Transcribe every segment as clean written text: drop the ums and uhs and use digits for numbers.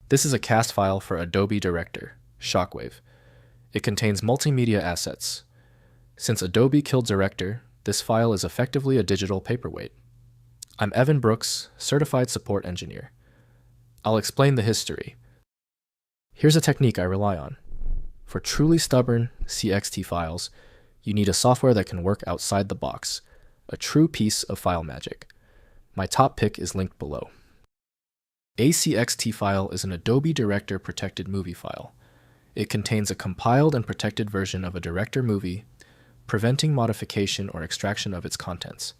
This is a cast file for Adobe Director, Shockwave. It contains multimedia assets. Since Adobe killed Director, this file is effectively a digital paperweight. I'm Evan Brooks, Certified Support Engineer. I'll explain the history. Here's a technique I rely on. For truly stubborn CXT files, you need a software that can work outside the box, a true piece of file magic. My top pick is linked below. A CXT file is an Adobe Director Protected Movie file. It contains a compiled and protected version of a Director movie, preventing modification or extraction of its contents.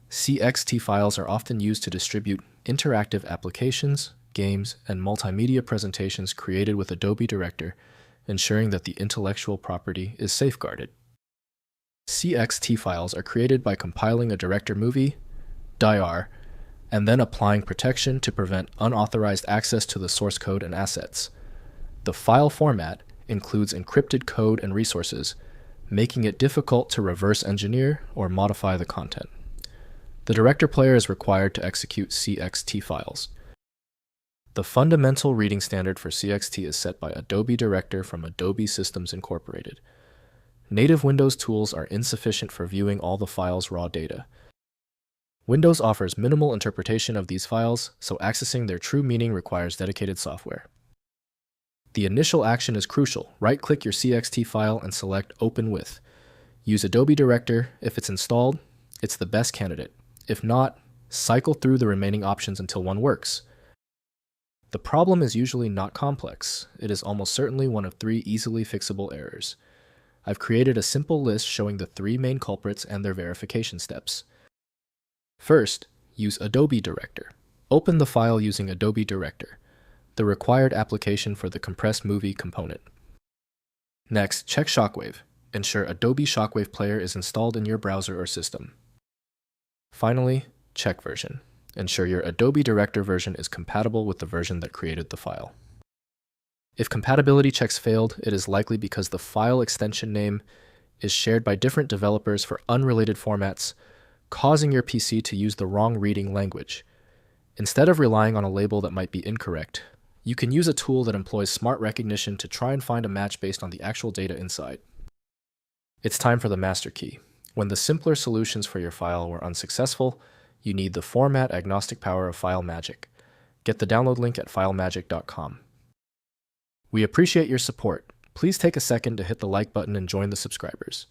CXT files are often used to distribute interactive applications, games, and multimedia presentations created with Adobe Director, ensuring that the intellectual property is safeguarded. CXT files are created by compiling a Director movie, dir, and then applying protection to prevent unauthorized access to the source code and assets. The file format includes encrypted code and resources, making it difficult to reverse engineer or modify the content. The Director player is required to execute CXT files. The fundamental reading standard for CXT is set by Adobe Director from Adobe Systems Incorporated. Native Windows tools are insufficient for viewing all the file's raw data. Windows offers minimal interpretation of these files, so accessing their true meaning requires dedicated software. The initial action is crucial. Right-click your CXT file and select Open With. Use Adobe Director. If it's installed, it's the best candidate. If not, cycle through the remaining options until one works. The problem is usually not complex. It is almost certainly one of 3 easily fixable errors. I've created a simple list showing the 3 main culprits and their verification steps. First, use Adobe Director. Open the file using Adobe Director, the required application for the compressed movie component. Next, check Shockwave. Ensure Adobe Shockwave Player is installed in your browser or system. Finally, check version. Ensure your Adobe Director version is compatible with the version that created the file. If compatibility checks failed, it is likely because the file extension name is shared by different developers for unrelated formats, causing your PC to use the wrong reading language. Instead of relying on a label that might be incorrect, you can use a tool that employs smart recognition to try and find a match based on the actual data inside. It's time for the master key. When the simpler solutions for your file were unsuccessful, you need the format agnostic power of FileMagick. Get the download link at filemagick.com. We appreciate your support. Please take a second to hit the like button and join the subscribers.